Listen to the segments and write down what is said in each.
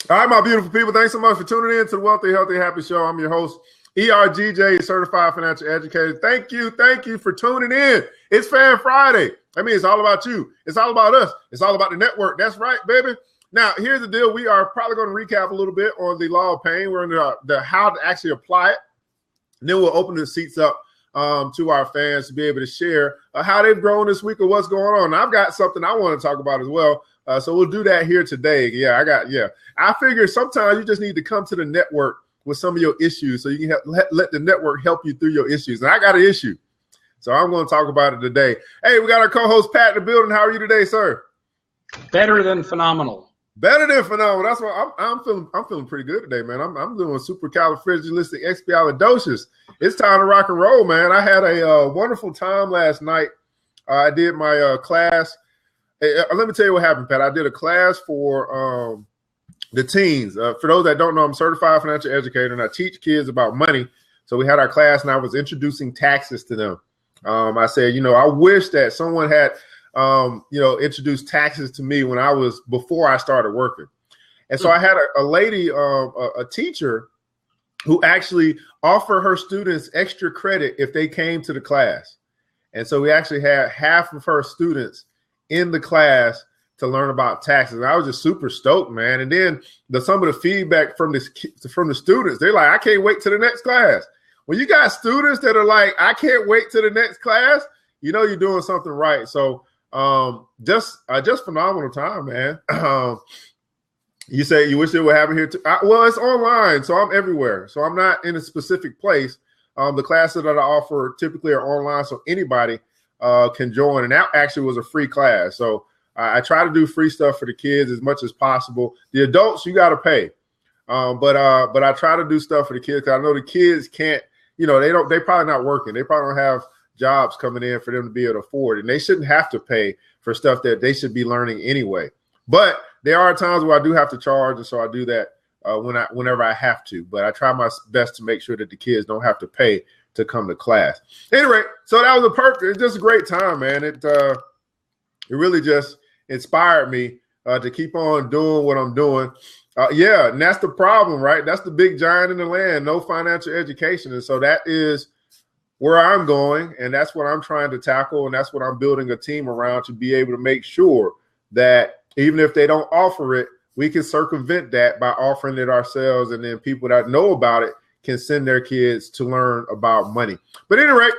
All right, my beautiful people, thanks so much for tuning in to the Wealthy, Healthy, Happy Show. I'm your host, ERGJ, Certified Financial Educator. Thank you for tuning in. It's Fan Friday. I mean, it's all about you. It's all about us. It's all about the network. That's right, baby. Now, here's the deal. We are probably going to recap a little bit on the law of pain. We're into the how to actually apply it. And then we'll open the seats up to our fans to be able to share how they've grown this week or what's going on. And I've got something I want to talk about as well. So we'll do that here today. I figure sometimes you just need to come to the network with some of your issues so you can let the network help you through your issues. And I got an issue, so I'm going to talk about it today. Hey, we got our co-host Pat in the building. How are you today, sir? Better than phenomenal. Better than phenomenal. That's what I'm feeling. I'm feeling pretty good today, man. I'm doing supercalifragilisticexpialidocious. It's time to rock and roll, man. I had a wonderful time last night. I did my class. Let me tell you what happened, Pat. I did a class for the teens. For those that don't know, I'm a certified financial educator, and I teach kids about money. So we had our class, and I was introducing taxes to them. I said, I wish that someone had, introduced taxes to me before I started working. And so I had a lady, a teacher, who actually offered her students extra credit if they came to the class. And so we actually had half of her students in the class to learn about taxes. And I was just super stoked, man. And then some of the feedback from the students, they're like, I can't wait to the next class. When you got students that are like, I can't wait to the next class, you're doing something right. So just phenomenal time, man. You say you wish it would happen here too. Well, it's online, so I'm everywhere. So I'm not in a specific place. The classes that I offer typically are online, so anybody can join. And that actually was a free class. So I try to do free stuff for the kids as much as possible. The adults, you got to pay. But I try to do stuff for the kids because I know the kids can't, they probably not working. They probably don't have jobs coming in for them to be able to afford. And they shouldn't have to pay for stuff that they should be learning anyway. But there are times where I do have to charge. And so I do that whenever I have to. But I try my best to make sure that the kids don't have to pay to come to class. Anyway, so that was it's just a great time, man. It really just inspired me to keep on doing what I'm doing. And that's the problem, right? That's the big giant in the land, no financial education. And so that is where I'm going, and that's what I'm trying to tackle, and that's what I'm building a team around to be able to make sure that even if they don't offer it, we can circumvent that by offering it ourselves, and then people that know about it can send their kids to learn about money. But anyway,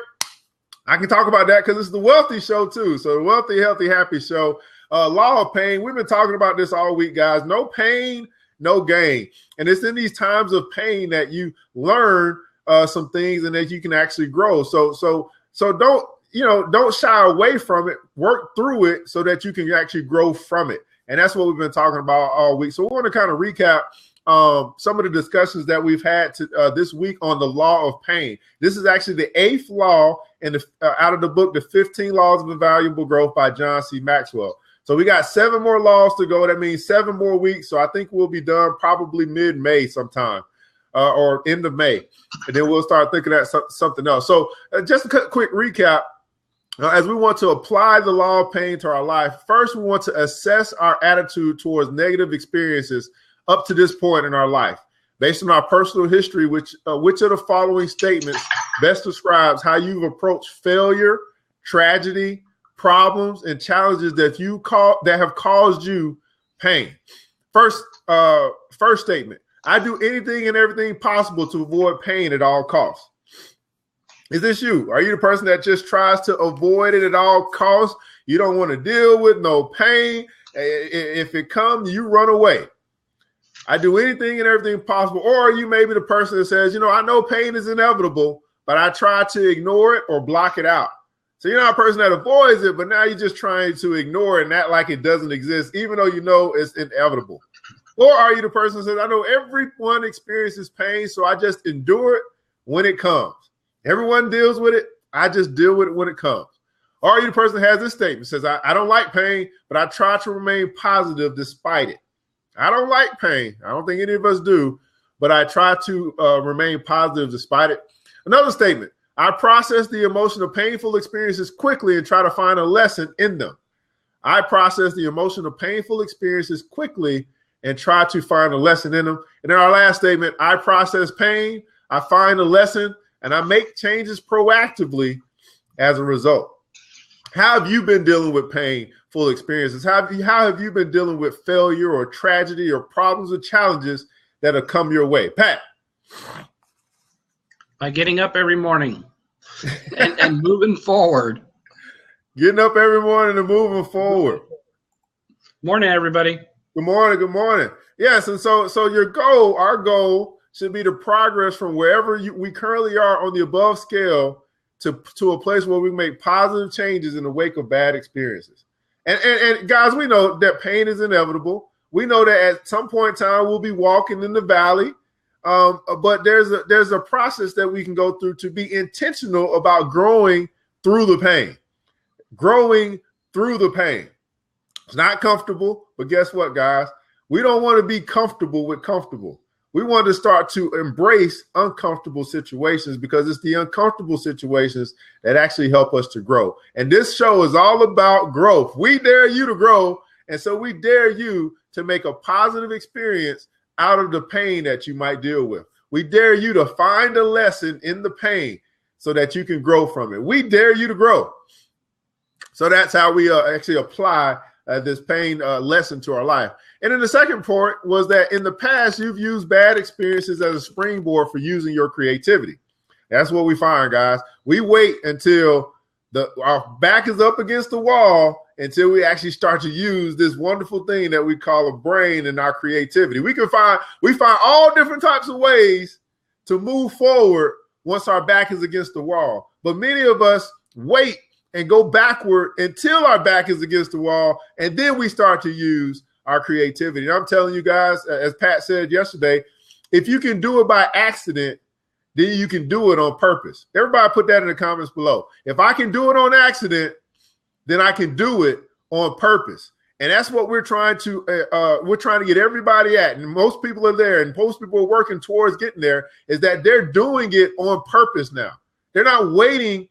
I can talk about that because it's the Wealthy Show too. So the Wealthy, Healthy, Happy Show. Law of pain. We've been talking about this all week, guys. No pain, no gain. And it's in these times of pain that you learn some things and that you can actually grow. So don't shy away from it. Work through it so that you can actually grow from it. And that's what we've been talking about all week. So we want to kind of recap some of the discussions that we've had this week on the law of pain. This is actually the 8th law out of the book, The 15 Laws of Invaluable Growth by John C. Maxwell. So we got 7 more laws to go. That means 7 more weeks. So I think we'll be done probably mid-May sometime or end of May. And then we'll start thinking of something else. So just a quick recap. As we want to apply the law of pain to our life, first we want to assess our attitude towards negative experiences up to this point in our life. Based on our personal history, which of the following statements best describes how you've approached failure, tragedy, problems, and challenges that have caused you pain? First statement: I do anything and everything possible to avoid pain at all costs. Is this you? Are you the person that just tries to avoid it at all costs? You don't want to deal with no pain. If it comes, you run away. I do anything and everything possible. Or are you maybe the person that says, I know pain is inevitable, but I try to ignore it or block it out. So you're not a person that avoids it, but now you're just trying to ignore it and act like it doesn't exist, even though you know it's inevitable. Or are you the person that says, I know everyone experiences pain, so I just endure it when it comes. Everyone deals with it. I just deal with it when it comes. Or are you the person that has this statement, says, I don't like pain, but I try to remain positive despite it. I don't like pain. I don't think any of us do, but I try to remain positive despite it. Another statement: I process the emotion of painful experiences quickly and try to find a lesson in them. I process the emotion of painful experiences quickly and try to find a lesson in them. And then our last statement, I process pain, I find a lesson, and I make changes proactively as a result. How have you been dealing with painful experiences? How have you been dealing with failure or tragedy or problems or challenges that have come your way? Pat? By getting up every morning and moving forward. Getting up every morning and moving forward. Morning, everybody. Good morning. Good morning. Yes, and so our goal should be to progress from wherever we currently are on the above scale to a place where we make positive changes in the wake of bad experiences. And guys, we know that pain is inevitable. We know that at some point in time we'll be walking in the valley, but there's a process that we can go through to be intentional about growing through the pain. Growing through the pain. It's not comfortable, but guess what, guys? We don't want to be comfortable with comfortable. We want to start to embrace uncomfortable situations because it's the uncomfortable situations that actually help us to grow. And this show is all about growth. We dare you to grow, and so we dare you to make a positive experience out of the pain that you might deal with. We dare you to find a lesson in the pain so that you can grow from it. We dare you to grow. So that's how we actually apply this pain lesson to our life. And then the second point was that in the past, you've used bad experiences as a springboard for using your creativity. That's what we find, guys. We wait until our back is up against the wall until we actually start to use this wonderful thing that we call a brain and our creativity. We find all different types of ways to move forward once our back is against the wall. But many of us wait and go backward until our back is against the wall, and then we start to use our creativity. And I'm telling you guys, as Pat said yesterday, if you can do it by accident, then you can do it on purpose. Everybody put that in the comments below. If I can do it on accident, then I can do it on purpose. And that's what we're trying to get everybody at. And most people are there, and most people are working towards getting there, is that they're doing it on purpose now. They're not waiting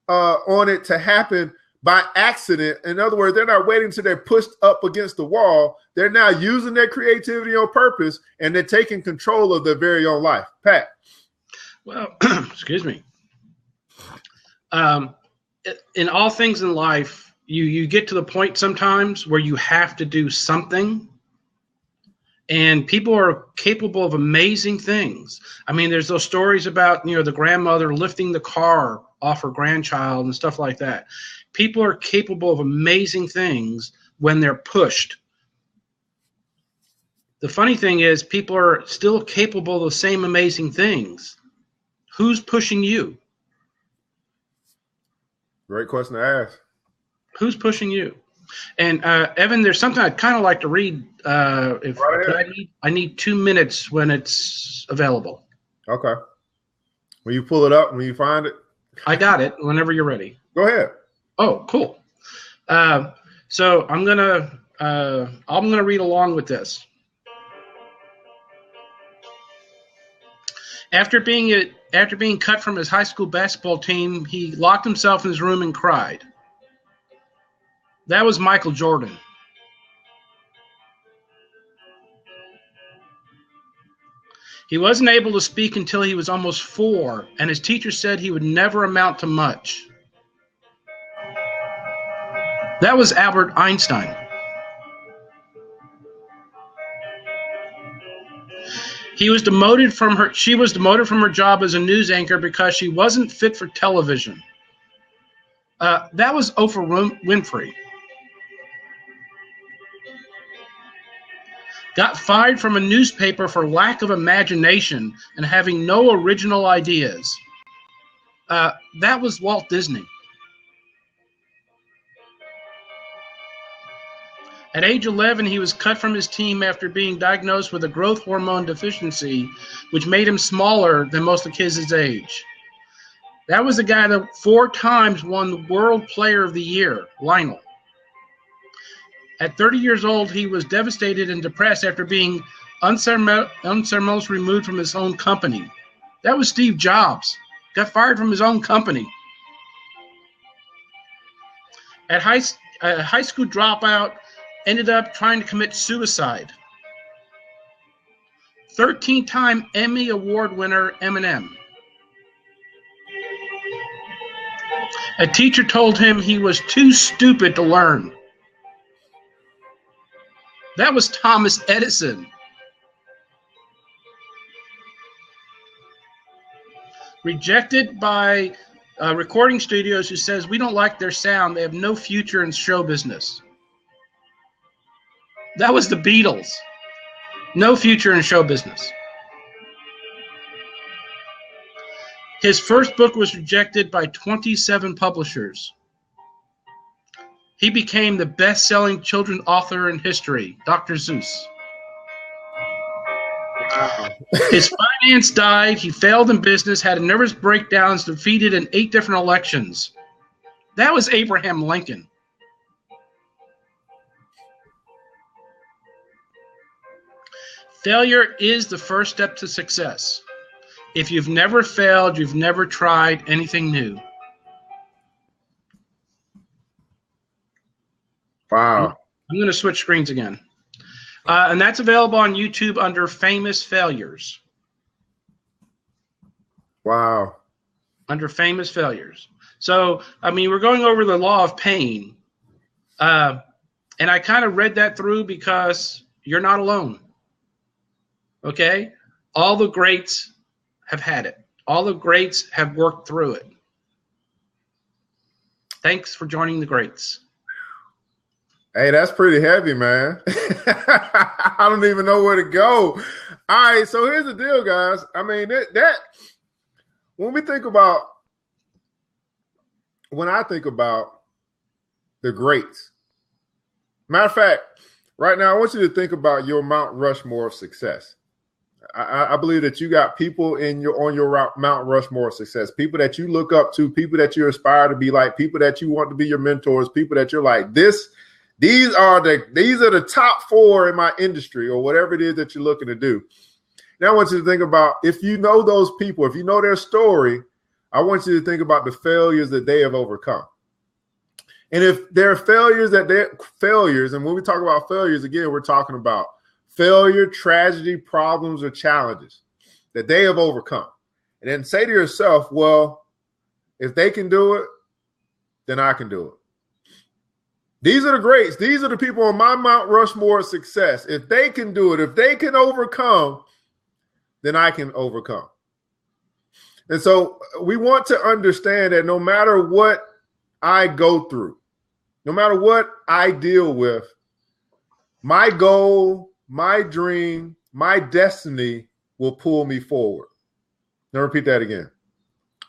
on it to happen by accident. In other words, they're not waiting till they're pushed up against the wall. They're now using their creativity on purpose, and they're taking control of their very own life. Pat? Well, excuse me. In all things in life, you get to the point sometimes where you have to do something, and people are capable of amazing things. I mean, there's those stories about, the grandmother lifting the car off her grandchild and stuff like that. People are capable of amazing things when they're pushed. The funny thing is, people are still capable of the same amazing things. Who's pushing you? Great question to ask. Who's pushing you? And Evan, there's something I'd kind of like to read. I need 2 minutes when it's available. Okay. When you pull it up, when you find it. I got it. Whenever you're ready. Go ahead. Oh, cool. So I'm gonna read along with this. After being cut from his high school basketball team, he locked himself in his room and cried. That was Michael Jordan. He wasn't able to speak until he was almost 4, and his teacher said he would never amount to much. That was Albert Einstein. She was demoted from her job as a news anchor because she wasn't fit for television. That was Oprah Winfrey. Got fired from a newspaper for lack of imagination and having no original ideas. That was Walt Disney. At age 11, he was cut from his team after being diagnosed with a growth hormone deficiency, which made him smaller than most of kids his age. That was the guy that 4 times won the World Player of the Year, Lionel. At 30 years old, he was devastated and depressed after being unceremoniously removed from his own company. That was Steve Jobs. Got fired from his own company. At high school dropout, ended up trying to commit suicide. 13-time Emmy Award winner Eminem. A teacher told him he was too stupid to learn. That was Thomas Edison. Rejected by recording studios who says we don't like their sound. They have no future in show business. That was the Beatles. No future in show business. His first book was rejected by 27 publishers. He became the best-selling children's author in history, Dr. Seuss. Wow. His finance died. He failed in business, had nervous breakdowns, defeated in 8 different elections. That was Abraham Lincoln. Failure is the first step to success. If you've never failed, you've never tried anything new. Wow. I'm going to switch screens again. And that's available on YouTube under Famous Failures. Wow. Under Famous Failures. So, I mean, we're going over the law of pain. And I kind of read that through because you're not alone. Okay? All the greats have had it. All the greats have worked through it. Thanks for joining the greats. Hey, that's pretty heavy, man. I don't even know where to go. All right, so here's the deal, guys. I mean, that when I think about the greats, matter of fact, right now I want you to think about your Mount Rushmore of success. I believe that you got people on your Mount Rushmore of success, people that you look up to, people that you aspire to be like, people that you want to be your mentors, people that you're like this. These are the top 4 in my industry or whatever it is that you're looking to do. Now I want you to think about, if you know those people, if you know their story, I want you to think about the failures that they have overcome. And if there are failures, and when we talk about failures, again, we're talking about failure, tragedy, problems, or challenges that they have overcome. And then say to yourself, well, if they can do it, then I can do it. These are the greats. These are the people on my Mount Rushmore of success. If they can do it, if they can overcome, then I can overcome. And so we want to understand that no matter what I go through, no matter what I deal with, my goal, my dream, my destiny will pull me forward. Now repeat that again.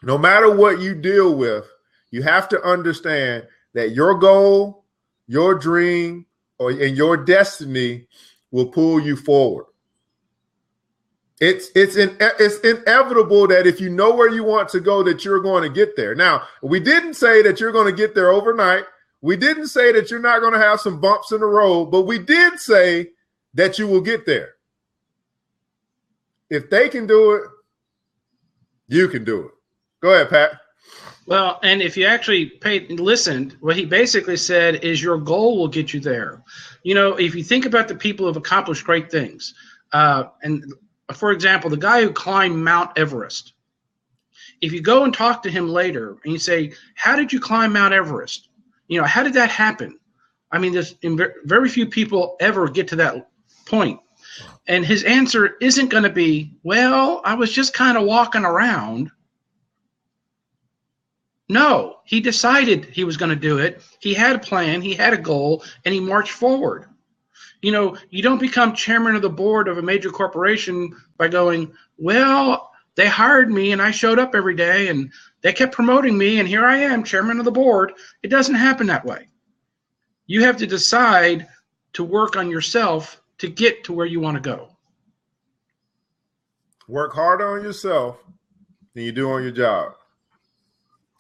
No matter what you deal with, you have to understand that your goal, your dream, and your destiny will pull you forward. It's inevitable that if you know where you want to go, that you're going to get there. Now, we didn't say that you're going to get there overnight. We didn't say that you're not going to have some bumps in the road, but we did say that you will get there. If they can do it, you can do it. Go ahead, Pat. Well, and if you actually listened, what he basically said is your goal will get you there. You know, if you think about the people who have accomplished great things, and for example, the guy who climbed Mount Everest, if you go and talk to him later and you say, how did you climb Mount Everest? You know, how did that happen? I mean, there's very few people ever get to that point. And his answer isn't going to be, well, I was just kind of walking around. No, he decided he was going to do it. He had a plan, he had a goal, and he marched forward. You know, you don't become chairman of the board of a major corporation by going, well, they hired me and I showed up every day and they kept promoting me and here I am, chairman of the board. It doesn't happen that way. You have to decide to work on yourself to get to where you want to go. Work harder on yourself than you do on your job.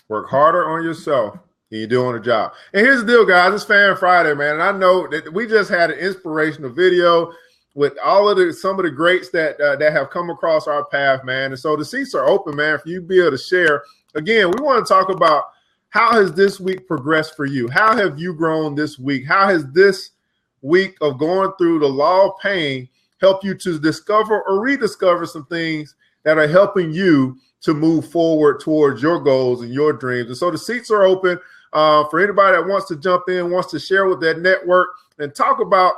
Work harder on yourself than you do on a job. And here's the deal, guys. It's Fan Friday, man. And I know that we just had an inspirational video with all of some of the greats that have come across our path, man. And so the seats are open, man, for you to be able to share. Again, we want to talk about how has this week progressed for you? How have you grown this week? How has this week of going through the law of pain help you to discover or rediscover some things that are helping you to move forward towards your goals and your dreams. And so the seats are open for anybody that wants to jump in, wants to share with that network and talk about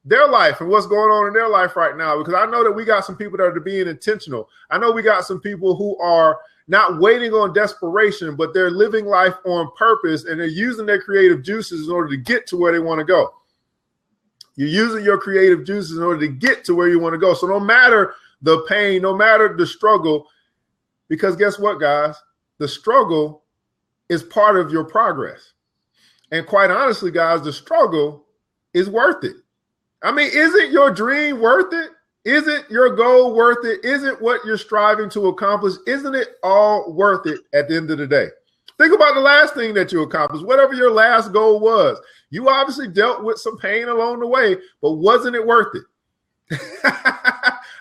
their life and what's going on in their life right now. Because I know that we got some people that are being intentional. I know we got some people who are not waiting on desperation, but they're living life on purpose, and they're using their creative juices in order to get to where they want to go. You're using your creative juices in order to get to where you want to go. So no matter the pain, no matter the struggle, because guess what, guys? The struggle is part of your progress. And quite honestly, guys, the struggle is worth it. I mean, isn't your dream worth it? Isn't your goal worth it? Isn't what you're striving to accomplish, isn't it all worth it at the end of the day? Think about the last thing that you accomplished, whatever your last goal was. You obviously dealt with some pain along the way, but wasn't it worth it?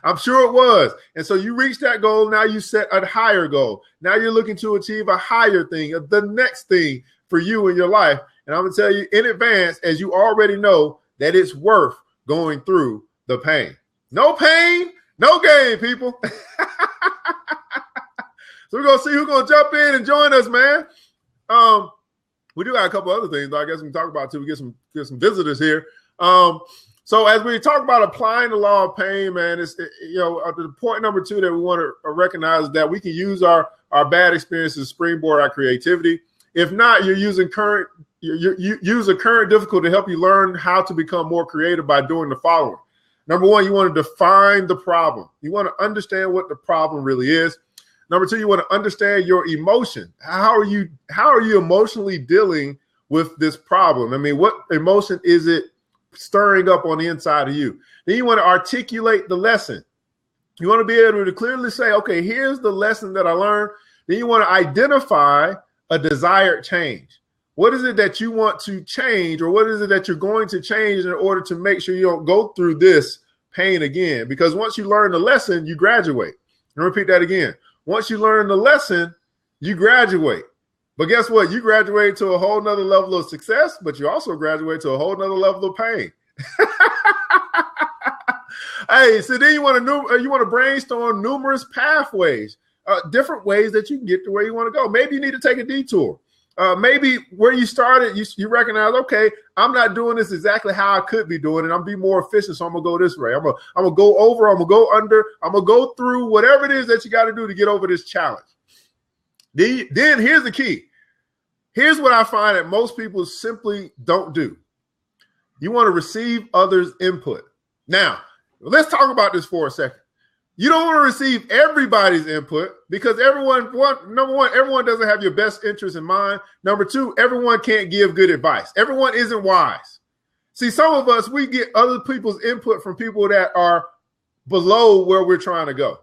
I'm sure it was. And so you reached that goal. Now you set a higher goal. Now you're looking to achieve a higher thing, the next thing for you in your life. And I'm going to tell you in advance, as you already know, that it's worth going through the pain. No pain, no gain, people. So we're going to see who's going to jump in and join us, man. We do have a couple other things, though, I guess we can talk about too. We get some visitors here. So as we talk about applying the law of pain, man, it's the point number 2 that we want to recognize is that we can use our bad experiences to springboard our creativity. If not, you use a current difficulty to help you learn how to become more creative by doing the following. Number 1, you want to define the problem. You want to understand what the problem really is. Number 2, you want to understand your emotion. How are you emotionally dealing with this problem? I mean, what emotion is it stirring up on the inside of you? Then you want to articulate the lesson. You want to be able to clearly say, okay, here's the lesson that I learned. Then you want to identify a desired change. What is it that you want to change, or what is it that you're going to change in order to make sure you don't go through this pain again? Because once you learn the lesson, you graduate. And repeat that again. Once you learn the lesson, you graduate. But guess what? You graduate to a whole nother level of success, but you also graduate to a whole nother level of pain. Hey, so then you want to brainstorm numerous pathways, different ways that you can get to where you want to go. Maybe you need to take a detour. Maybe where you started, you recognize, okay, I'm not doing this exactly how I could be doing it. I'm be more efficient, so I'm gonna go this way. I'm gonna go over, I'm gonna go under, I'm gonna go through whatever it is that you got to do to get over this challenge. Then here's the key. Here's what I find that most people simply don't do. You want to receive others' input. Now, let's talk about this for a second. You don't want to receive everybody's input because number one, everyone doesn't have your best interest in mind. Number 2, everyone can't give good advice. Everyone isn't wise. See, some of us, we get other people's input from people that are below where we're trying to go.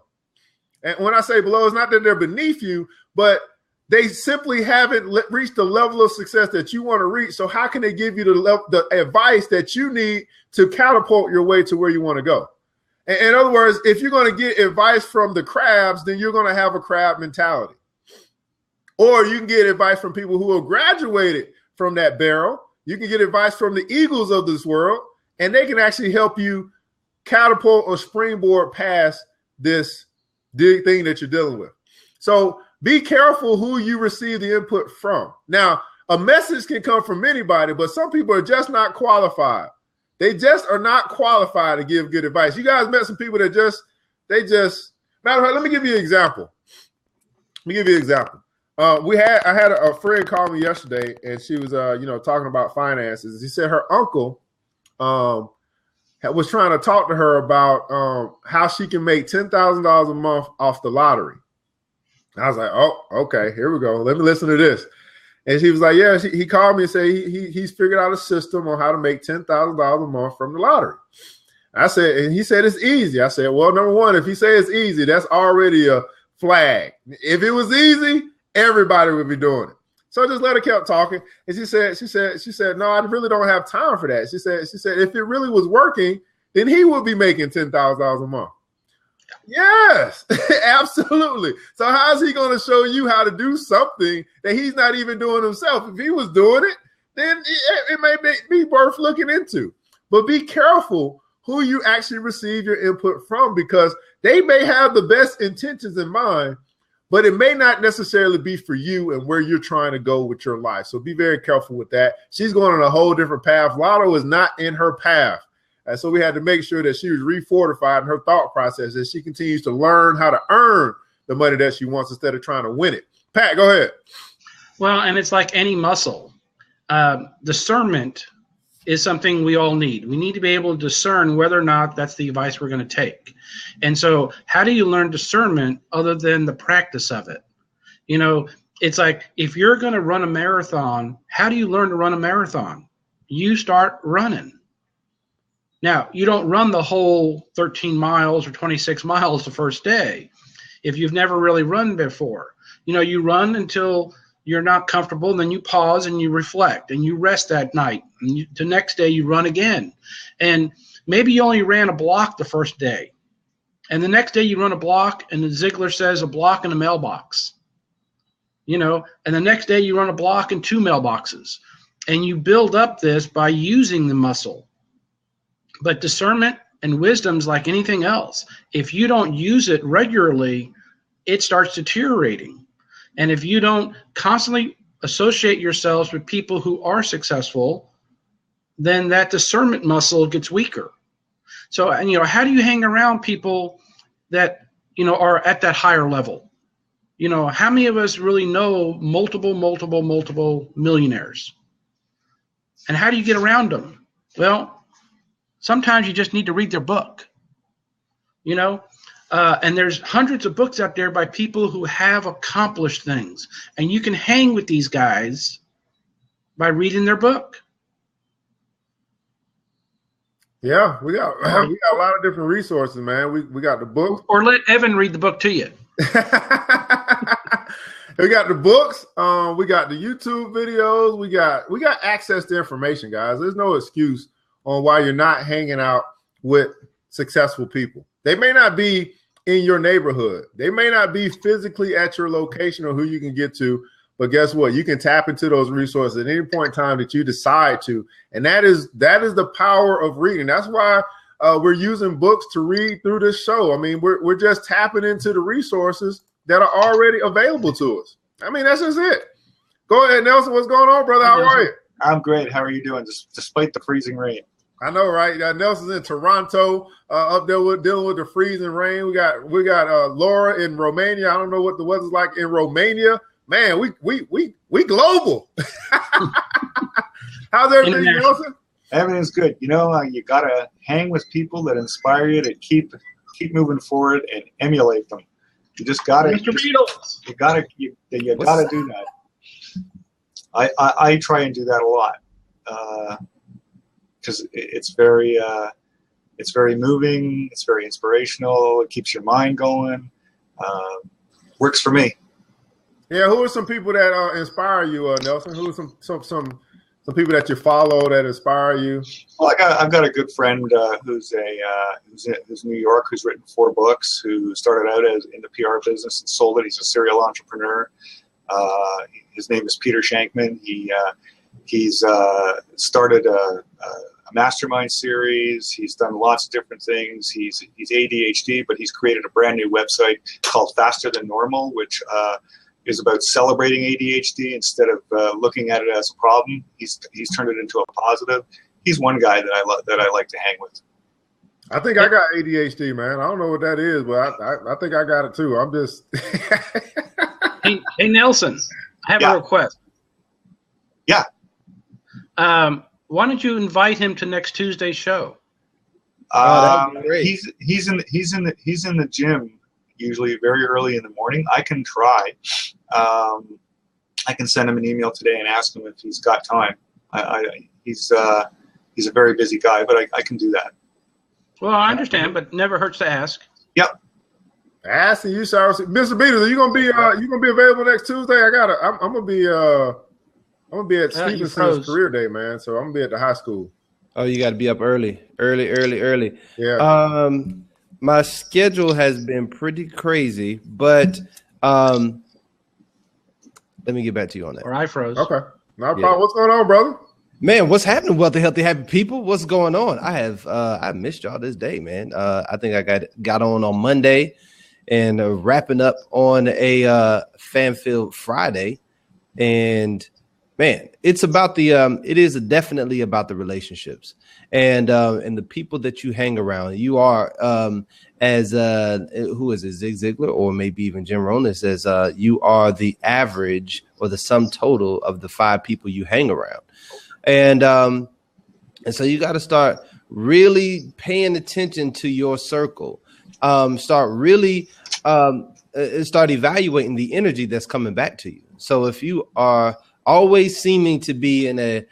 And when I say below, it's not that they're beneath you, but they simply haven't reached the level of success that you want to reach. So how can they give you the advice that you need to catapult your way to where you want to go? In other words, if you're going to get advice from the crabs, then you're going to have a crab mentality. Or you can get advice from people who have graduated from that barrel. You can get advice from the eagles of this world, and they can actually help you catapult or springboard past this big thing that you're dealing with. So be careful who you receive the input from. Now, a message can come from anybody, but some people are just not qualified. They just are not qualified to give good advice. You guys met some people that matter of fact, let me give you an example. I had a friend call me yesterday, and she was, talking about finances. He said her uncle was trying to talk to her about how she can make $10,000 a month off the lottery. I was like, oh, okay, here we go. Let me listen to this. And she was like, yeah, he called me and said he's figured out a system on how to make $10,000 a month from the lottery. I said, and he said it's easy. I said, well, number 1, if he says it's easy, that's already a flag. If it was easy, everybody would be doing it. So I just let her keep talking. And she said, no, I really don't have time for that. She said, if it really was working, then he would be making $10,000 a month. Yes, absolutely. So how is he going to show you how to do something that he's not even doing himself? If he was doing it, then it may be worth looking into. But be careful who you actually receive your input from, because they may have the best intentions in mind, but it may not necessarily be for you and where you're trying to go with your life. So be very careful with that. She's going on a whole different path. Lotto is not in her path. And so we had to make sure that she was refortified in her thought process, that she continues to learn how to earn the money that she wants instead of trying to win it. Pat, go ahead. Well, and it's like any muscle. Discernment is something we all need. We need to be able to discern whether or not that's the advice we're going to take. And so how do you learn discernment other than the practice of it? You know, it's like if you're going to run a marathon, how do you learn to run a marathon? You start running. Now, you don't run the whole 13 miles or 26 miles the first day if you've never really run before. You know, you run until you're not comfortable, and then you pause and you reflect and you rest that night. And the next day you run again. And maybe you only ran a block the first day. And the next day you run a block, and the Ziegler says a block in a mailbox. You know, and the next day you run a block in 2 mailboxes. And you build up this by using the muscle. But discernment and wisdom's like anything else. If you don't use it regularly, it starts deteriorating. And if you don't constantly associate yourselves with people who are successful, then that discernment muscle gets weaker. So, and, you know, how do you hang around people that, you know, are at that higher level? You know, how many of us really know multiple millionaires? And how do you get around them? Well, sometimes you just need to read their book, you know, and there's hundreds of books out there by people who have accomplished things, and you can hang with these guys by reading their book. Yeah, we got a lot of different resources, man. We got the book, or let Evan read the book to you. We got the books. We got the YouTube videos. We got access to information, guys. There's no excuse on why you're not hanging out with successful people. They may not be in your neighborhood. They may not be physically at your location or who you can get to, but guess what? You can tap into those resources at any point in time that you decide to. And that is the power of reading. That's why we're using books to read through this show. I mean, we're just tapping into the resources that are already available to us. I mean, that's just it. Go ahead, Nelson. What's going on, brother? How are you? I'm great. How are you doing? Despite the freezing rain. I know, right? Nelson's in Toronto, up there dealing with the freezing rain. We got Laura in Romania. I don't know what the weather's like in Romania. Man, we global. How's everything, Nelson? Everything's good. You know, you gotta hang with people that inspire you to keep moving forward and emulate them. You just gotta. Mr. Beatles. You gotta do that. I try and do that a lot because it's very moving. It's very inspirational. It keeps your mind going. Works for me. Yeah, who are some people that inspire you, Nelson? Who are some people that you follow that inspire you? Well, I've got a good friend who's New York, who's written 4 books, who started out in the PR business and sold it. He's a serial entrepreneur. His name is Peter Shankman. He's started a mastermind series. He's done lots of different things. He's ADHD, but he's created a brand new website called Faster Than Normal, which is about celebrating ADHD instead of looking at it as a problem. He's turned it into a positive. He's one guy that I like to hang with. I think I got ADHD, man. I don't know what that is, but I think I got it too. I'm just. Hey, Nelson, I have a request. Yeah. Why don't you invite him to next Tuesday's show? He's in the gym usually very early in the morning. I can try. I can send him an email today and ask him if he's got time. He's a very busy guy, but I can do that. Well, I understand, but never hurts to ask. Yep. Asking you, Cyrus. Mr. Beatles, are you gonna be available next Tuesday? I'm gonna be at Stevenson's career day, man. So I'm gonna be at the high school. Oh, you got to be up early. Yeah. My schedule has been pretty crazy, but let me get back to you on that. Or I froze. Okay. No problem. What's going on, brother? Man, what's happening, wealthy, healthy, happy people? What's going on? I missed y'all this day, man. I think I got on Monday and wrapping up on a fan-filled Friday. And man, it's about it is definitely about the relationships and the people that you hang around. You are as who is it, Zig Ziglar, or maybe even Jim Rohn says, you are the average or the sum total of the 5 people you hang around. And so you got to start really paying attention to your circle. Start evaluating the energy that's coming back to you. So if you are always seeming to be in a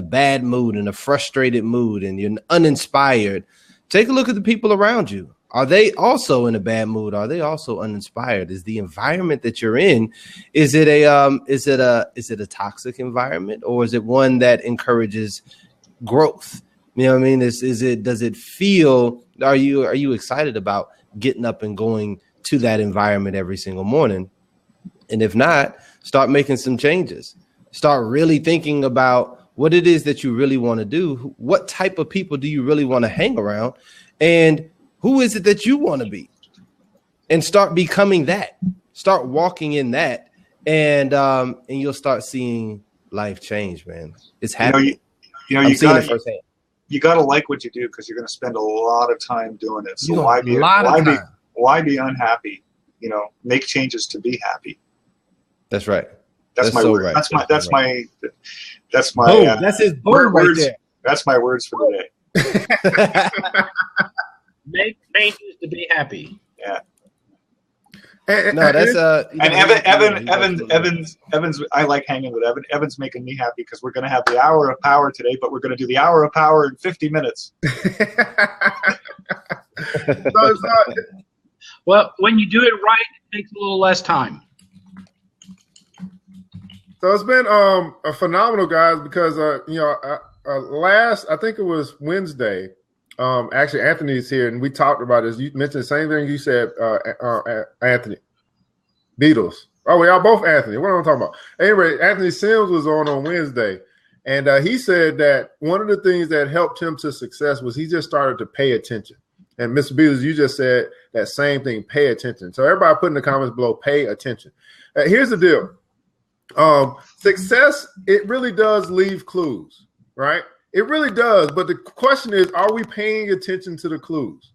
bad mood, in a frustrated mood, and you're uninspired, take a look at the people around you. Are they also in a bad mood? Are they also uninspired? Is the environment that you're in, is it a toxic environment, or is it one that encourages growth? You know what I mean? Does it feel, are you excited about getting up and going to that environment every single morning? And if not, start making some changes. Start really thinking about what it is that you really want to do. What type of people do you really want to hang around? And who is it that you want to be? And start becoming that. Start walking in that, and you'll start seeing life change, man. It's happening. I'm seeing it firsthand. You got to like what you do, because you're going to spend a lot of time doing it. So why be unhappy? Make changes to be happy. That's right. That's my so word. Right. That's my that's his boom right there. That's my words for the day. Make changes to be happy. Yeah. No, that's Evans. I like hanging with Evan. Evan's making me happy because we're going to have the hour of power today, but we're going to do the hour of power in 50 minutes. Well, when you do it right, it takes a little less time. So it's been a phenomenal, guys, because last, I think it was Wednesday. Actually, Anthony's here, and we talked about this. You mentioned the same thing you said, Anthony. Beatles. Oh, we are both Anthony. What am I talking about? Anyway, Anthony Sims was on Wednesday, and he said that one of the things that helped him to success was he just started to pay attention. And Mr. Beatles, you just said that same thing, pay attention. So everybody put in the comments below, pay attention. Here's the deal. Success, it really does leave clues, right? It really does. But the question is, are we paying attention to the clues?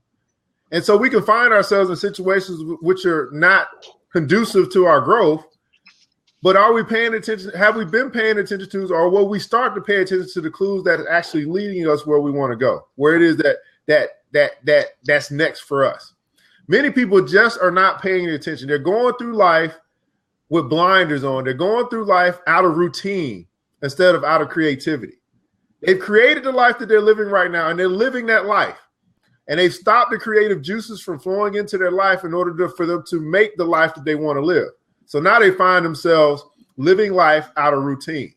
And so we can find ourselves in situations which are not conducive to our growth, but are we paying attention? Have we been paying attention to, or will we start to pay attention to the clues that are actually leading us where we want to go, where it is that's next for us? Many people just are not paying attention. They're going through life with blinders on. They're going through life out of routine instead of out of creativity. They've created the life that they're living right now, and they're living that life. And they've stopped the creative juices from flowing into their life in order for them to make the life that they want to live. So now they find themselves living life out of routine.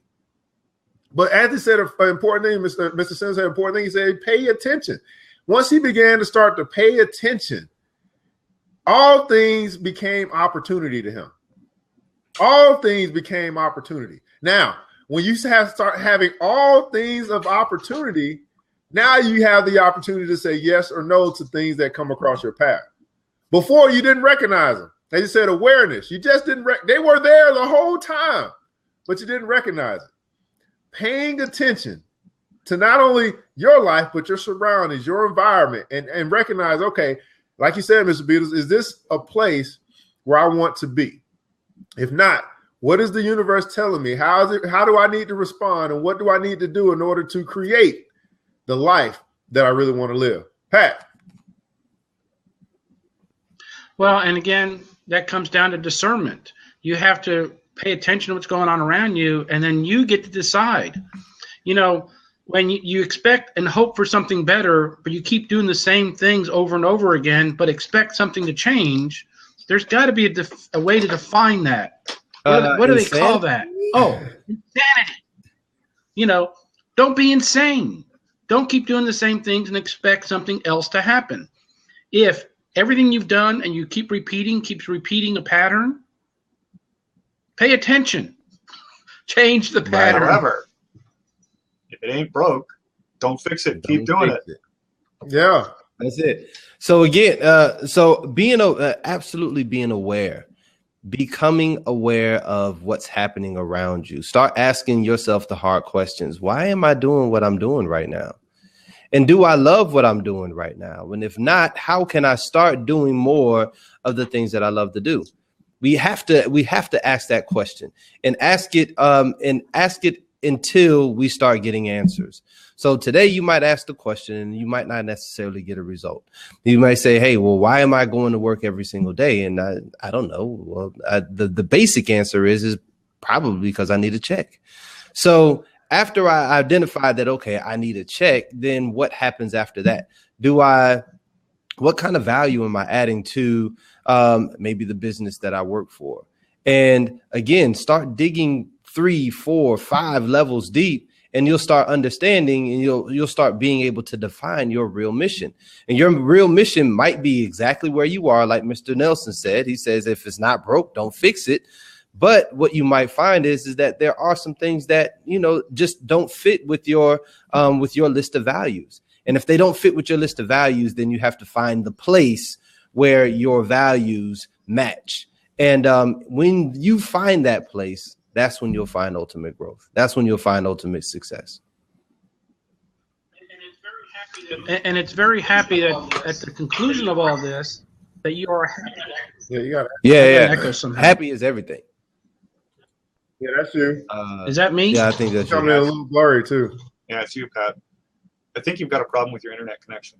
But Anthony said an important thing, Mr. Sims said an important thing. He said, pay attention. Once he began to start to pay attention, all things became opportunity to him. All things became opportunity. Now, when you start having all things of opportunity, now you have the opportunity to say yes or no to things that come across your path. Before, you didn't recognize them. They just said awareness. You just didn't. They were there the whole time, but you didn't recognize it. Paying attention to not only your life, but your surroundings, your environment, and recognize, okay, like you said, Mr. Beatles, is this a place where I want to be? If not, what is the universe telling me? How do I need to respond? And what do I need to do in order to create the life that I really want to live? Pat. Well, and again, that comes down to discernment. You have to pay attention to what's going on around you, and then you get to decide. When you expect and hope for something better, but you keep doing the same things over and over again, but expect something to change, there's got to be a way to define that. What do they call that? Oh, insanity. Don't be insane. Don't keep doing the same things and expect something else to happen. If everything you've done and you keeps repeating a pattern, pay attention. Change the pattern. If it ain't broke, don't fix it. Keep doing it. Yeah. That's it. So again, so being absolutely being aware, becoming aware of what's happening around you. Start asking yourself the hard questions. Why am I doing what I'm doing right now? And do I love what I'm doing right now? And if not, how can I start doing more of the things that I love to do? We have to ask that question and ask it until we start getting answers. So today you might ask the question and you might not necessarily get a result. You might say, hey, well, why am I going to work every single day? And I don't know. Well, the basic answer is probably because I need a check. So after I identify that, okay, I need a check, then what happens after that? What kind of value am I adding to maybe the business that I work for? And again, start digging 3, 4, 5 levels deep, and you'll start understanding, and you'll start being able to define your real mission. And your real mission might be exactly where you are, like Mr. Nelson said. He says, if it's not broke, don't fix it. But what you might find is that there are some things that, just don't fit with your list of values. And if they don't fit with your list of values, then you have to find the place where your values match. And when you find that place, that's when you'll find ultimate growth. That's when you'll find ultimate success. And it's very happy that at the conclusion of all this, that you are happy. Yeah, you got it. Yeah. Happy is everything. Yeah, that's you. Is that me? Yeah, I think that's coming in a little blurry too. Yeah, it's you, Pat. I think you've got a problem with your internet connection.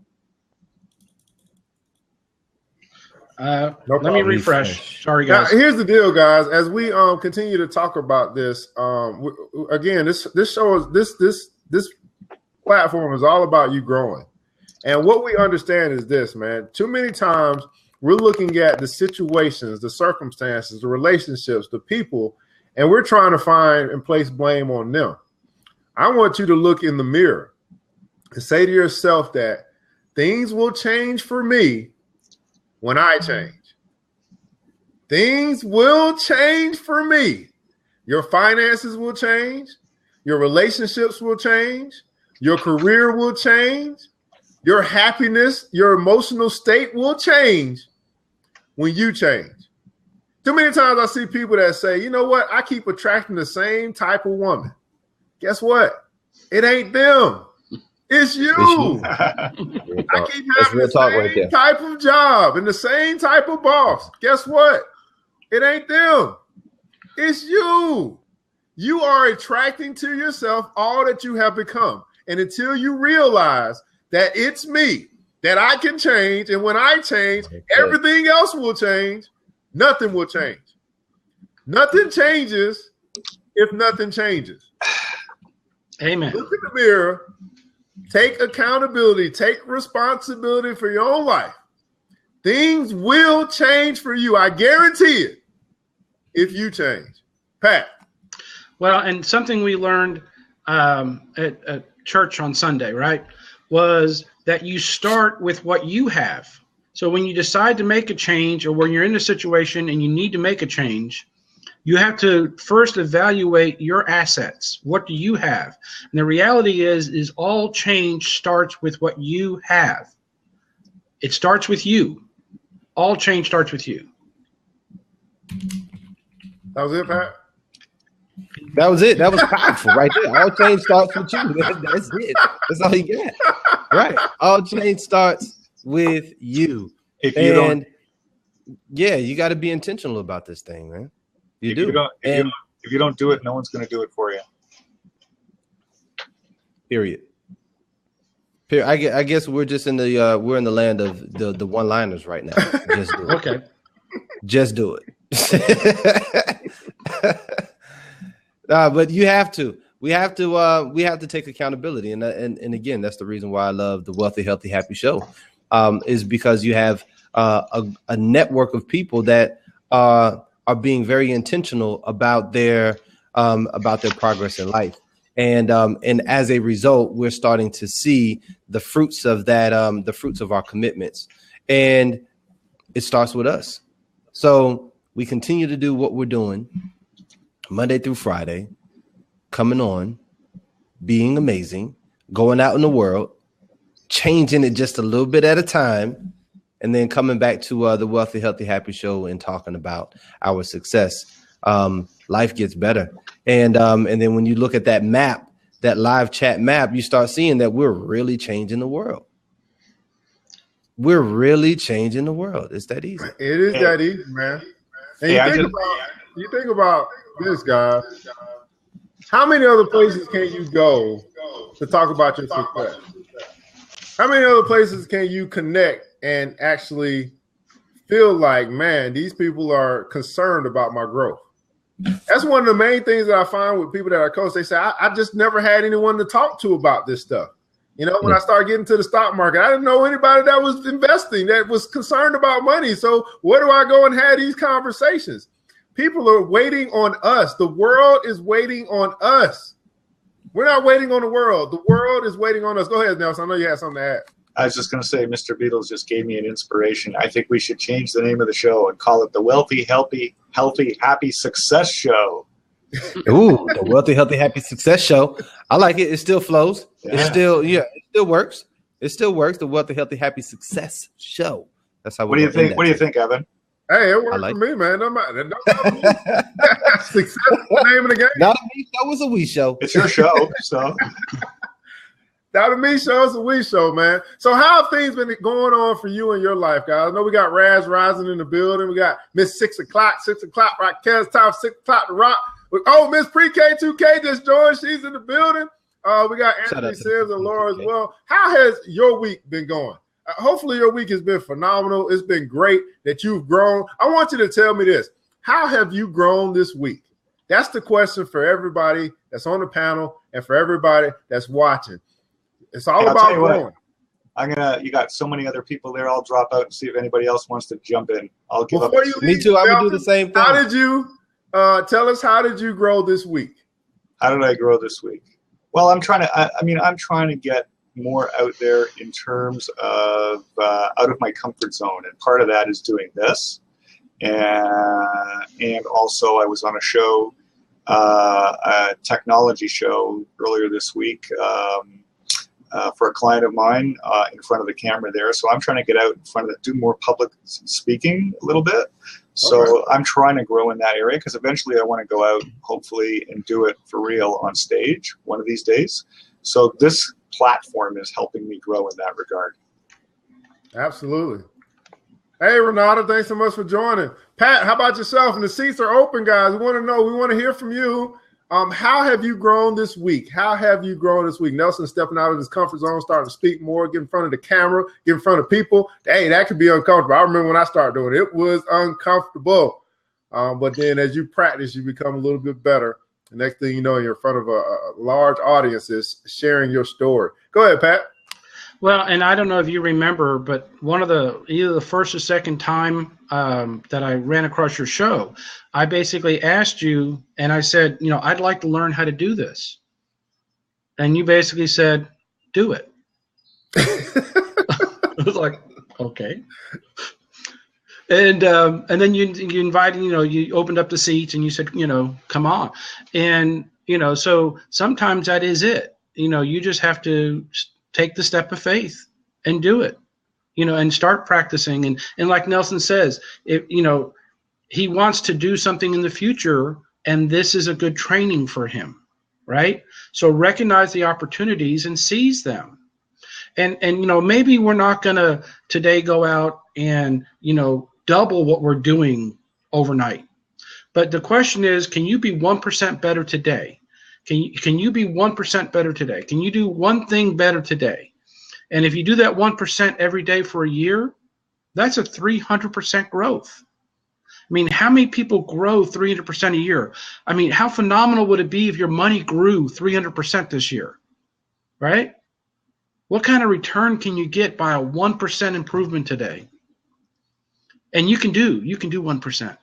Let me refresh. Sorry, guys. Now, here's the deal, guys. As we continue to talk about this, again, this show is this platform is all about you growing. And what we understand is this, man. Too many times we're looking at the situations, the circumstances, the relationships, the people, and we're trying to find and place blame on them. I want you to look in the mirror and say to yourself that things will change for me when I change. Things will change for me. Your finances will change. Your relationships will change. Your career will change. Your happiness, your emotional state will change when you change. Too many times I see people that say, you know what? I keep attracting the same type of woman. Guess what? It ain't them. It's you. I keep having the same type of job and the same type of boss. Guess what? It ain't them. It's you. You are attracting to yourself all that you have become. And until you realize that it's me, that I can change, and when I change, everything else will change, nothing will change. Nothing changes if nothing changes. Amen. Look in the mirror. Take accountability. Take responsibility for your own life. Things will change for you. I guarantee it if you change. Pat. Well, and something we learned at church on Sunday, right, was that you start with what you have. So when you decide to make a change, or when you're in a situation and you need to make a change, you have to first evaluate your assets. What do you have? And the reality is all change starts with what you have. It starts with you. All change starts with you. That was it, Pat? That was it. That was powerful right there. All change starts with you. That's it. That's all you got. Right. All change starts with you. You got to be intentional about this thing, man. If you don't do it, no one's going to do it for you. Period. I guess we're just in the we're in the land of the one-liners right now. Just do it. Okay. Just do it. But you have to. We have to take accountability, and again, that's the reason why I love the Wealthy, Healthy, Happy Show, is because you have a network of people that are being very intentional about their progress in life, and as a result, we're starting to see the fruits of that, the fruits of our commitments, and it starts with us. So we continue to do what we're doing Monday through Friday, coming on, being amazing, going out in the world, changing it just a little bit at a time, and then coming back to the Wealthy, Healthy, Happy show and talking about our success. Life gets better. And then when you look at that map, that live chat map, you start seeing that we're really changing the world. We're really changing the world. It's that easy. It is that easy, man. And you think about this, guy. How many other places can you go to talk about your success? How many other places can you connect and actually feel like, man, these people are concerned about my growth? That's one of the main things that I find with people that I coach. They say, I just never had anyone to talk to about this stuff. You know, when I started getting to the stock market, I didn't know anybody that was investing, that was concerned about money. So where do I go and have these conversations? People are waiting on us. The world is waiting on us. We're not waiting on the world. The world is waiting on us. Go ahead, Nelson. I know you had something to add. I was just going to say, Mr. Beatles just gave me an inspiration. I think we should change the name of the show and call it the Wealthy, Healthy, Happy Success Show. Ooh, the Wealthy, Healthy, Happy Success Show. I like it. It still flows. Yeah. It still works. It still works. The Wealthy, Healthy, Happy Success Show. That's how. What do you think? What do you think, Evan? Hey, it worked for me, man. Success is the name of the game. Not a me show, was a we show. It's your show, so. Not a me show, it's a we show, man. So how have things been going on for you in your life, guys? I know we got Raz Rising in the building. We got Miss 6 o'clock, Rock Kez Top, 6 o'clock to Rock. Oh, Miss Pre-K2K just joined. She's in the building. We got Anthony Sims and Laura as well. How has your week been going? Hopefully your week has been phenomenal. It's been great that you've grown. I want you to tell me this. How have you grown this week? That's the question for everybody that's on the panel and for everybody that's watching. It's all about growing. You got so many other people there. I'll drop out and see if anybody else wants to jump in. I'll give up. Me too. I would do the same thing. How did you tell us? How did you grow this week? How did I grow this week? Well, I'm trying to get more out there in terms of out of my comfort zone, and part of that is doing this, and also I was on a show, a technology show earlier this week. For a client of mine in front of the camera there. So I'm trying to get out in front of do more public speaking a little bit. So I'm trying to grow in that area because eventually I want to go out, hopefully, and do it for real on stage one of these days. So this platform is helping me grow in that regard. Absolutely. Hey, Renata, thanks so much for joining. Pat, how about yourself? And the seats are open, guys. We want to know. We want to hear from you. How have you grown this week? How have you grown this week? Nelson stepping out of his comfort zone, starting to speak more, get in front of the camera, get in front of people. Hey, that could be uncomfortable. I remember when I started doing it, it was uncomfortable. But then as you practice, you become a little bit better. The next thing you know, you're in front of a large audience is sharing your story. Go ahead, Pat. Well, and I don't know if you remember, but either the first or second time that I ran across your show, I basically asked you, and I said, I'd like to learn how to do this. And you basically said, do it. I was like, okay. And then you invited, you opened up the seats and you said, come on. And, so sometimes that is it. You just have to take the step of faith and do it, and start practicing. And like Nelson says, if, he wants to do something in the future, and this is a good training for him, right? So recognize the opportunities and seize them. And maybe we're not going to today go out and, double what we're doing overnight. But the question is, can you be 1% better today? Can you be 1% better today? Can you do one thing better today? And if you do that 1% every day for a year, that's a 300% growth. I mean, how many people grow 300% a year? I mean, how phenomenal would it be if your money grew 300% this year, right? What kind of return can you get by a 1% improvement today? And you can do 1%.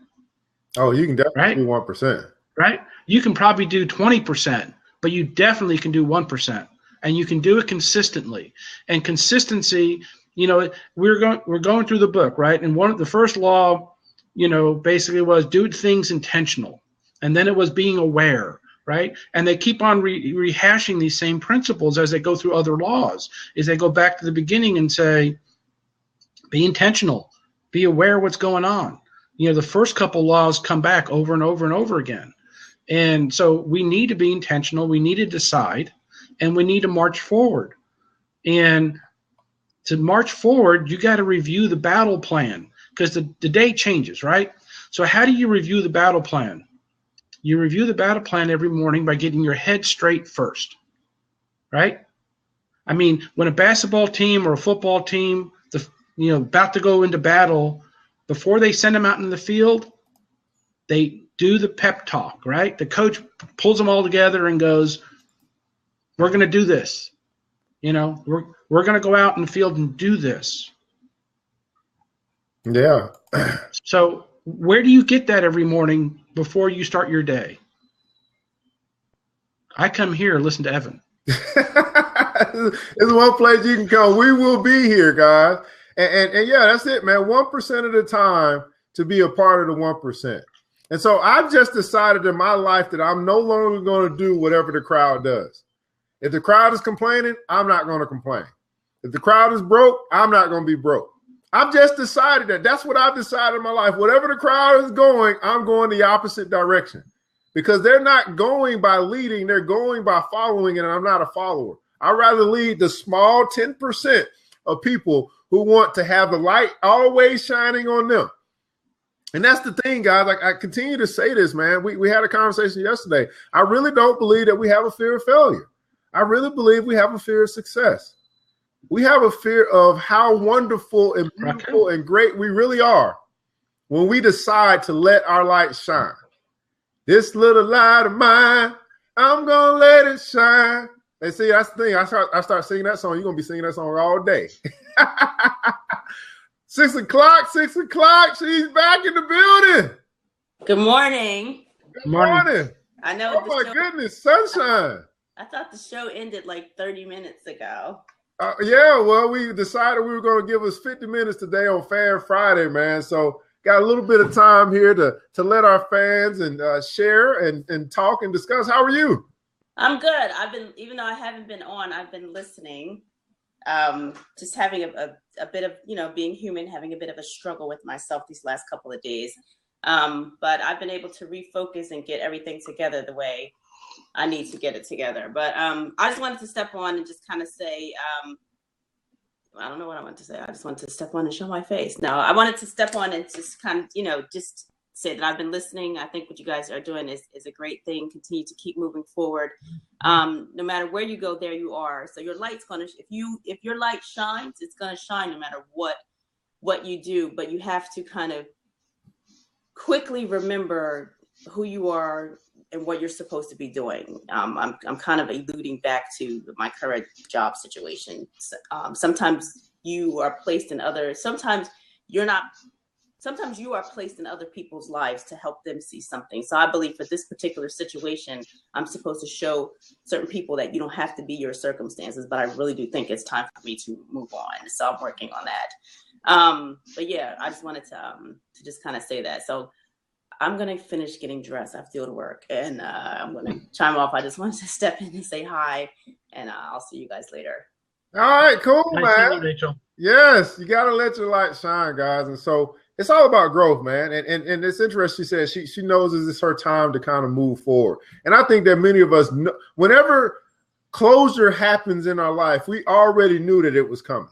Oh, you can definitely do 1%. Right? You can probably do 20%, but you definitely can do 1%. And you can do it consistently. And consistency, we're going through the book, right? And the first law, basically was do things intentional. And then it was being aware. right? And they keep on rehashing these same principles as they go through other laws, is they go back to the beginning and say, be intentional, be aware of what's going on. You know, the first couple laws come back over and over and over again. And so we need to be intentional. We need to decide, and we need to march forward. And to march forward, you got to review the battle plan, because the day changes, right? So how do you review the battle plan? You review the battle plan every morning by getting your head straight first, right? I mean, when a basketball team or a football team, about to go into battle, before they send them out in the field, they do the pep talk, right? The coach pulls them all together and goes, we're going to do this. You know, we're going to go out in the field and do this. Yeah. So where do you get that every morning before you start your day? I come here, listen to Evan. There's one place you can come. We will be here, guys. And yeah, that's it, man. 1% of the time to be a part of the 1%. And so I've just decided in my life that I'm no longer going to do whatever the crowd does. If the crowd is complaining, I'm not going to complain. If the crowd is broke, I'm not going to be broke. I've just decided that. That's what I've decided in my life. Whatever the crowd is going, I'm going the opposite direction, because they're not going by leading. They're going by following, and I'm not a follower. I'd rather lead the small 10% of people who want to have the light always shining on them. And that's the thing, guys. Like, I continue to say this, man. We had a conversation yesterday. I really don't believe that we have a fear of failure. I really believe we have a fear of success. We have a fear of how wonderful and beautiful and great we really are when we decide to let our light shine. This little light of mine, I'm going to let it shine. And see, that's the thing. I start singing that song. You're going to be singing that song all day. 6 o'clock, she's back in the building. Good morning. Good morning. I know. Oh, my goodness, sunshine. I thought the show ended like 30 minutes ago. Yeah, well, we decided we were going to give us 50 minutes today on Fan Friday, man. So got a little bit of time here to let our fans and share and talk and discuss. How are you? I'm good. Even though I haven't been on, I've been listening. Just having a bit of, being human, having a bit of a struggle with myself these last couple of days. But I've been able to refocus and get everything together the way I need to get it together. But I just wanted to step on and just kind of say, I don't know what I wanted to say. I just wanted to step on and show my face. No, I wanted to step on and just kind of, just say that I've been listening. I think what you guys are doing is a great thing. Continue to keep moving forward. No matter where you go, there you are. So your light's going to, if your light shines, it's going to shine no matter what you do. But you have to kind of quickly remember who you are and what you're supposed to be doing. I'm kind of alluding back to my current job situation. Sometimes you are placed in sometimes you are placed in other people's lives to help them see something. So I believe for this particular situation, I'm supposed to show certain people that you don't have to be your circumstances, but I really do think it's time for me to move on. So I'm working on that. But yeah, I just wanted to just kind of say that. So I'm going to finish getting dressed. I have to go to work, and I'm going to chime off. I just wanted to step in and say hi, and I'll see you guys later. All right, cool, Nice man. seeing you, Rachel. Yes, you got to let your light shine, guys. And so it's all about growth, man. And it's interesting. She said she knows this is her time to kind of move forward. And I think that many of us, whenever closure happens in our life, we already knew that it was coming.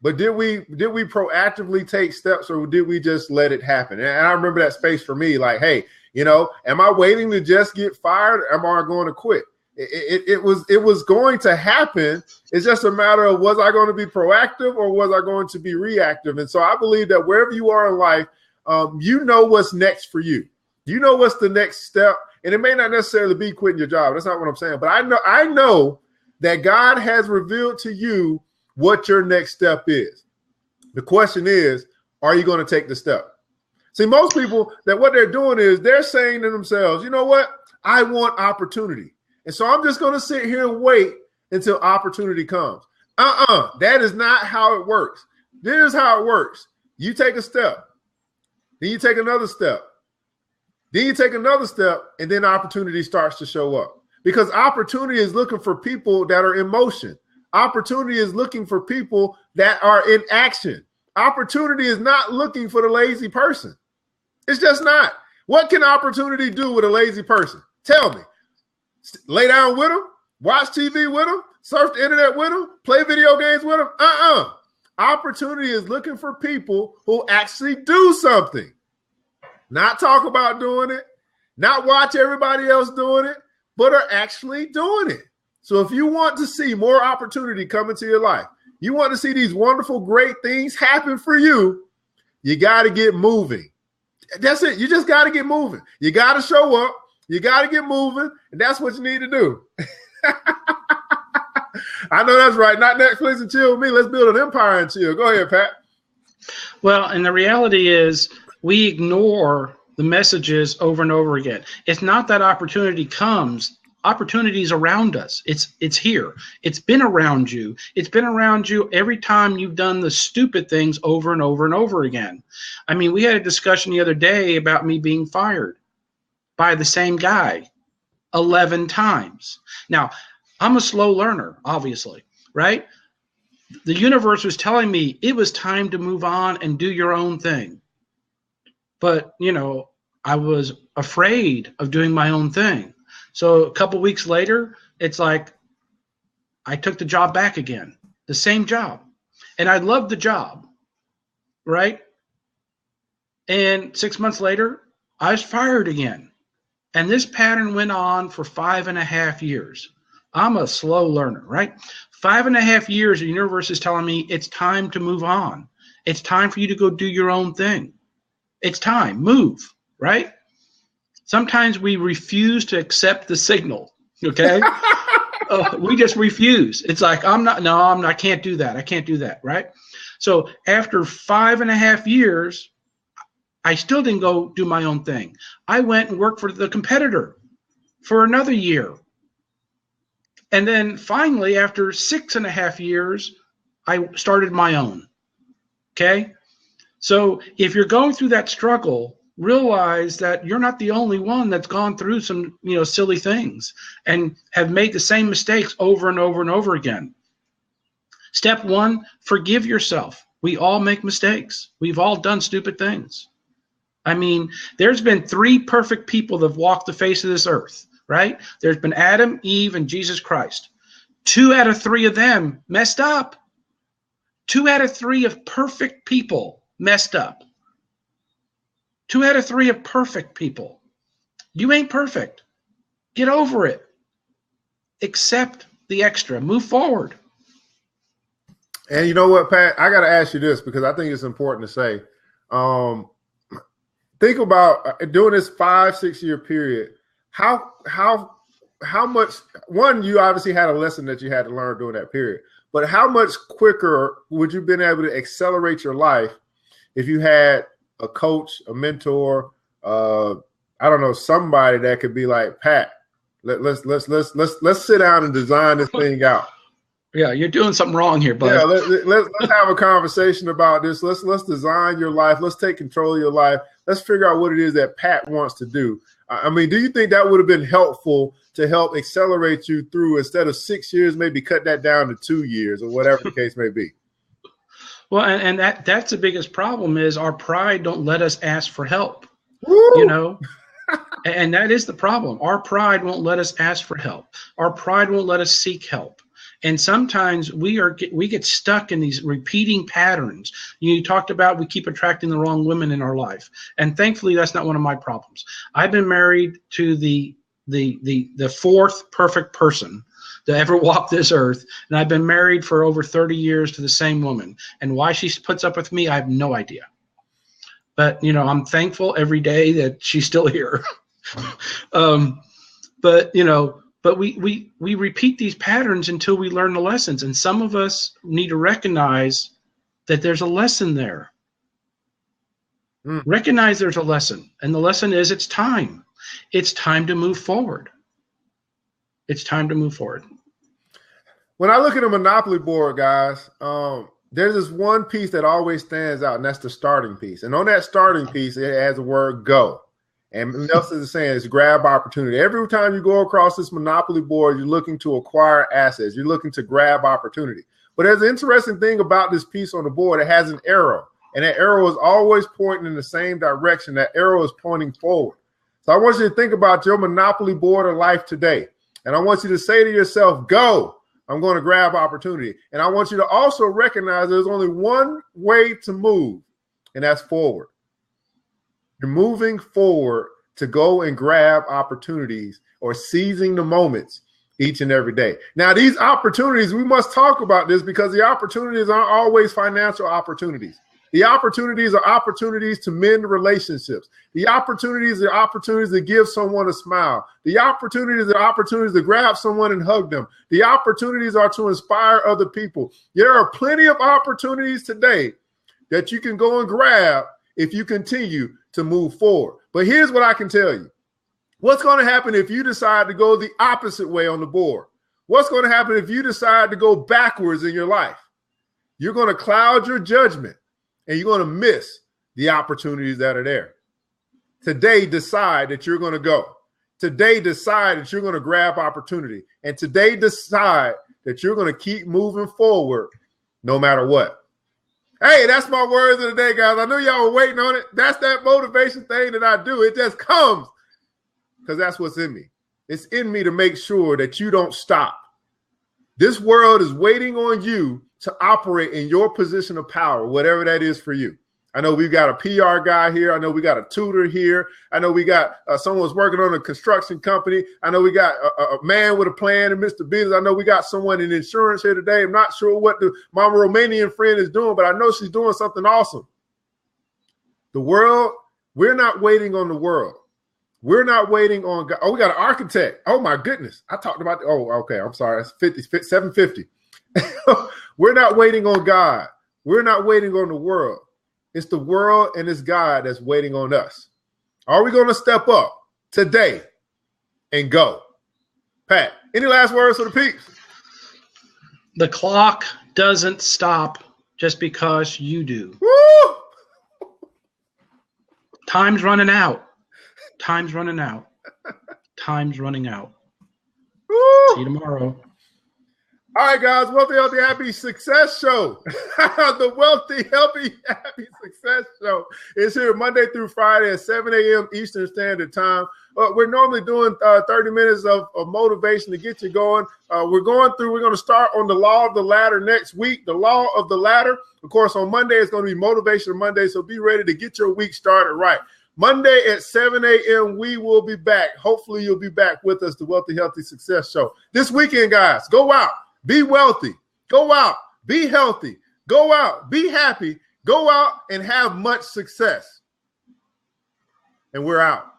But did we proactively take steps, or did we just let it happen? And I remember that space for me, like, hey, am I waiting to just get fired? Or am I going to quit? It was going to happen. It's just a matter of, was I going to be proactive or was I going to be reactive? And so I believe that wherever you are in life, you know what's next for you. You know what's the next step. And it may not necessarily be quitting your job. That's not what I'm saying. But I know that God has revealed to you what your next step is. The question is, are you going to take the step? See, most people, that what they're doing is they're saying to themselves, you know what? I want opportunity. And so I'm just going to sit here and wait until opportunity comes. That is not how it works. This is how it works. You take a step. Then you take another step. Then you take another step, and then opportunity starts to show up. Because opportunity is looking for people that are in motion. Opportunity is looking for people that are in action. Opportunity is not looking for the lazy person. It's just not. What can opportunity do with a lazy person? Tell me. Lay down with them, watch TV with them, surf the internet with them, play video games with them? Opportunity is looking for people who actually do something. Not talk about doing it, not watch everybody else doing it, but are actually doing it. So if you want to see more opportunity come into your life, you want to see these wonderful, great things happen for you, you got to get moving. That's it. You just got to get moving. You got to show up. You got to get moving. And that's what you need to do. I know that's right. Not Netflix and chill with me. Let's build an empire and chill. Go ahead, Pat. Well, and the reality is we ignore the messages over and over again. It's not that opportunity comes. Opportunity is around us. It's here. It's been around you. It's been around you every time you've done the stupid things over and over and over again. I mean, we had a discussion the other day about me being fired by the same guy 11 times. Now, I'm a slow learner, obviously, right? The universe was telling me it was time to move on and do your own thing. But, you know, I was afraid of doing my own thing. So a couple weeks later, it's like I took the job back again, the same job. And I loved the job, right? And 6 months later, I was fired again. And this pattern went on for 5.5 years. I'm a slow learner, right? 5.5 years, the universe is telling me it's time to move on. It's time for you to go do your own thing. It's time, move, right? Sometimes we refuse to accept the signal, okay? We just refuse. It's like, I can't do that. I can't do that, right? So after 5.5 years, I still didn't go do my own thing. I went and worked for the competitor for another year. And then finally, after 6.5 years, I started my own, okay? So if you're going through that struggle, realize that you're not the only one that's gone through some, silly things and have made the same mistakes over and over and over again. Step one, forgive yourself. We all make mistakes. We've all done stupid things. I mean, there's been 3 perfect people that have walked the face of this earth, right? There's been Adam, Eve, and Jesus Christ. 2 out of 3 of them messed up. 2 out of 3 of perfect people messed up. 2 out of 3 of perfect people. You ain't perfect. Get over it. Accept the extra. Move forward. And you know what, Pat? I got to ask you this because I think it's important to say. Think about during this 5-6 year period, how much, one, you obviously had a lesson that you had to learn during that period, but how much quicker would you have been able to accelerate your life if you had a coach, a mentor, I don't know, somebody that could be like, Pat, let's sit down and design this thing out. Yeah, you're doing something wrong here, bud. Yeah, let's have a conversation about this. Let's design your life. Let's take control of your life. Let's figure out what it is that Pat wants to do. I mean, do you think that would have been helpful to help accelerate you through, instead of 6 years, maybe cut that down to 2 years or whatever the case may be? Well, and that's the biggest problem is our pride don't let us ask for help. Woo! And that is the problem. Our pride won't let us ask for help. Our pride won't let us seek help. And sometimes we get stuck in these repeating patterns. You talked about we keep attracting the wrong women in our life. And thankfully, that's not one of my problems. I've been married to the 4th perfect person to ever walk this earth. And I've been married for over 30 years to the same woman. And why she puts up with me, I have no idea. But, I'm thankful every day that she's still here. But we repeat these patterns until we learn the lessons. And some of us need to recognize that there's a lesson there. Recognize there's a lesson. And the lesson is it's time. It's time to move forward. It's time to move forward. When I look at a Monopoly board, guys, there's this one piece that always stands out, and that's the starting piece. And on that starting piece, it has the word go. And Nelson is saying it's grab opportunity. Every time you go across this Monopoly board, you're looking to acquire assets. You're looking to grab opportunity. But there's an interesting thing about this piece on the board. It has an arrow, and that arrow is always pointing in the same direction. That arrow is pointing forward. So I want you to think about your Monopoly board of life today. And I want you to say to yourself, go, I'm going to grab opportunity. And I want you to also recognize there's only one way to move, and that's forward. You're moving forward to go and grab opportunities or seizing the moments each and every day. Now, these opportunities, we must talk about this because the opportunities aren't always financial opportunities. The opportunities are opportunities to mend relationships. The opportunities are opportunities to give someone a smile. The opportunities are opportunities to grab someone and hug them. The opportunities are to inspire other people. There are plenty of opportunities today that you can go and grab if you continue to move forward. But here's what I can tell you. What's going to happen if you decide to go the opposite way on the board? What's going to happen if you decide to go backwards in your life? You're going to cloud your judgment and you're going to miss the opportunities that are there. Today, decide that you're going to go. Today, decide that you're going to grab opportunity. And today, decide that you're going to keep moving forward no matter what. Hey, that's my words of the day, guys. I know y'all were waiting on it. That's that motivation thing that I do. It just comes because that's what's in me. It's in me to make sure that you don't stop. This world is waiting on you to operate in your position of power, whatever that is for you. I know we've got a PR guy here. I know we got a tutor here. I know we got someone's working on a construction company. I know we got a man with a plan and Mr. Business. I know we got someone in insurance here today. I'm not sure what my Romanian friend is doing, but I know she's doing something awesome. The world, we're not waiting on the world. We're not waiting on God. Oh, we got an architect. Oh, my goodness. I talked about okay. I'm sorry. It's 750. We're not waiting on God. We're not waiting on the world. It's the world and it's God that's waiting on us. Are we going to step up today and go? Pat, any last words for the peeps? The clock doesn't stop just because you do. Woo! Time's running out. Time's running out. Time's running out. Woo! See you tomorrow. All right, guys, Wealthy, Healthy, Happy Success Show. The Wealthy, Healthy, Happy Success Show is here Monday through Friday at 7 a.m. Eastern Standard Time. We're normally doing 30 minutes of motivation to get you going. We're going to start on the law of the ladder next week, the law of the ladder. Of course, on Monday, it's going to be Motivation Monday, so be ready to get your week started right. Monday at 7 a.m., we will be back. Hopefully, you'll be back with us, the Wealthy, Healthy Success Show. This weekend, guys, go out. Be wealthy. Go out. Be healthy. Go out. Be happy. Go out and have much success. And we're out.